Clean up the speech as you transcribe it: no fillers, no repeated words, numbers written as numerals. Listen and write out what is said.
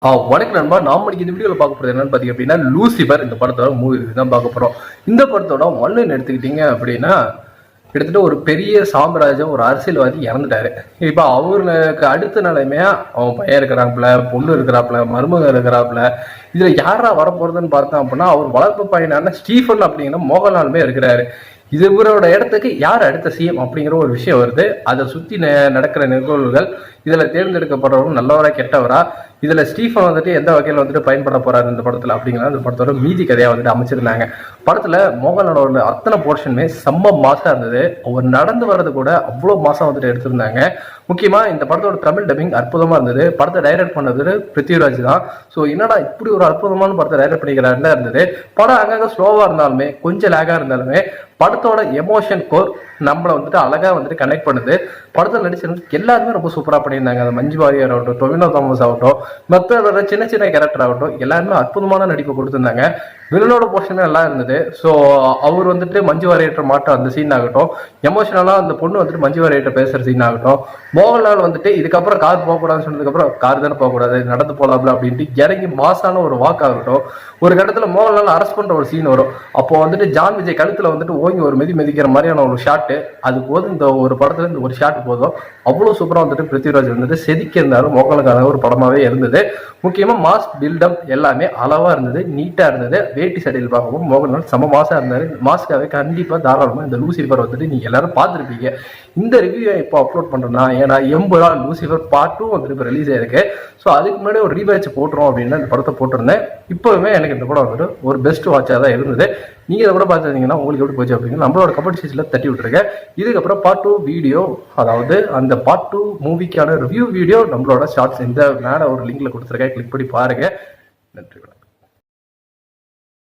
வணக்கம் நண்பா. நாம இந்த வீடியோவில் பார்க்க போகிறது என்னன்னு பார்த்தீங்க அப்படின்னா, லூசிபர் இந்த படத்தோட மூவி தான் பார்க்க போகிறோம். இந்த படத்தோட ஒன்லைன் எடுத்துக்கிட்டீங்க அப்படின்னா, கிட்டத்தட்ட ஒரு பெரிய சாம்ராஜ்யம், ஒரு அரசியல்வாதி இறந்துட்டாரு. இப்போ அவருக்கு அடுத்த நிலைமையா அவன் பையன் இருக்கிறாப்புல, பொண்ணு இருக்கிறாப்புல, மருமகன் இருக்கிறாப்புல. இதுல யாரா வரப்போறதுன்னு பார்த்தோம் அப்படின்னா, அவர் வளர்ப்பு பையனான ஸ்டீஃபன் அப்படிங்கிற மோகன்லாலுமே இருக்கிறாரு. இது இவரோட இடத்துக்கு யார் அடுத்த சிஎம் அப்படிங்கிற ஒரு விஷயம் வருது. அதை சுற்றி நடக்கிற நிகழ்வுகள், இதில் தேர்ந்தெடுக்கப்படுறவங்க நல்லவரா கெட்டவரா, இதில் ஸ்டீஃபன் வந்துட்டு எந்த வகையில் வந்துட்டு பயன்பட போறாரு இந்த படத்தில் அப்படிங்கிறத அந்த படத்தோட மீதி கதையாக வந்துட்டு அமைச்சிருந்தாங்க. படத்தில் மோகன்லாலோட அத்தனை போர்ஷனுமே செம்ம மாசா இருந்தது. அவர் நடந்து வர்றது கூட அவ்வளோ மாசம் வந்துட்டு எடுத்திருந்தாங்க. முக்கியமாக இந்த படத்தோட தமிழ் டப்பிங் அற்புதமாக இருந்தது. படத்தை டைரக்ட் பண்ணது பிருத்திவிராஜ் தான். ஸோ என்னடா இப்படி ஒரு அற்புதமான படத்தை டைரக்ட் பண்ணிக்கிறாருன்னு இருந்தது. படம் அங்கங்கே ஸ்லோவாக இருந்தாலுமே, கொஞ்சம் லேகாக இருந்தாலுமே, படத்தோட எமோஷன் கோர் நம்மளை வந்துட்டு அழகா வந்துட்டு கனெக்ட் பண்ணுது. படத்தில் நடிச்சிருந்து எல்லாருமே ரொம்ப சூப்பராக பண்ணியிருந்தாங்க. அந்த மஞ்சு வாரியர் ஆகட்டும், டொவினோ தாமஸ் ஆகட்டும், மற்ற சின்ன சின்ன கேரக்டர் ஆகட்டும், எல்லாருமே அற்புதமான நடிப்பை கொடுத்துருந்தாங்க. வில்லனோட போர்ஷன் எல்லாம் இருந்தது. ஸோ அவர் வந்துட்டு மஞ்சு வாரியற்ற மாற்றம் அந்த சீன் ஆகட்டும், எமோஷனலாக அந்த பொண்ணு வந்துட்டு மஞ்சு வாரியற்ற பேசுகிற சீன் ஆகட்டும், மோகன்லால் வந்துட்டு இதுக்கப்புறம் கார் போகக்கூடாதுன்னு சொன்னதுக்கப்புறம் கார் தானே போகக்கூடாது, நடந்து போகலாம்ல அப்படின்ட்டு இறங்கி மாசான ஒரு வாக்காகட்டும். ஒரு கட்டத்தில் மோகன்லால் அரெஸ்ட் பண்ணுற ஒரு சீன் வரும். அப்போ வந்துட்டு ஜான் விஜய் கழுத்தில் வந்துட்டு ஓங்கி ஒரு மிதிக்கிற மாதிரியான ஒரு ஷாட்டு, அது போதும். இந்த ஒரு படத்துல இந்த ஒரு ஷாட் போதும். அவ்வளோ சூப்பராக வந்துட்டு பிருத்திவிராஜ் வந்துட்டு செதுக்கி இருந்தாலும் மோகனுக்கான ஒரு படமாவே இருந்தது. முக்கியமாக மாஸ் பில்டப் எல்லாமே அளவா இருந்தது, நீட்டா இருந்தது. வேட்டி சடையில் பார்க்கவும் மோகன்லால் செம மாசா இருந்தாரு. மாஸ்காவே கண்டிப்பா தாராளமா இந்த லூசிஃபர் வந்துட்டு நீங்க எல்லாரும் பார்த்துருப்பீங்க. இந்த ரிவ்யூ இப்போ அப்லோட் பண்றேன்னா, ஏன்னா 80 நாள் லூசிஃபர் பார்ட் 2 வந்துட்டு இப்போ ரிலீஸ் ஆயிருக்கு. ஸோ அதுக்கு முன்னாடி ஒரு ரீபேட்ச் போட்டுரும் அப்படின்னு இந்த படத்தை போட்டிருந்தேன். இப்போவுமே எனக்கு இந்த படம் வந்துட்டு ஒரு பெஸ்ட் வாட்சாக தான் இருந்தது. நீங்க இதை கூட பார்த்துருந்தீங்கன்னா உங்களுக்கு எப்படி போச்சு அப்படிங்கிற நம்மளோட கமெண்ட் செக்ஷன்ல தட்டி விட்டுருக்கேன். இதுக்கப்புறம் பார்ட் 2 வீடியோ, அதாவது அந்த பார்ட் 2 மூவிக்கான ரிவ்யூ வீடியோ நம்மளோட ஷார்ட்ஸ் இந்த மேலே ஒரு லிங்க்ல கொடுத்துருக்கேன், கிளிக் பண்ணி பாருங்க. நன்றி.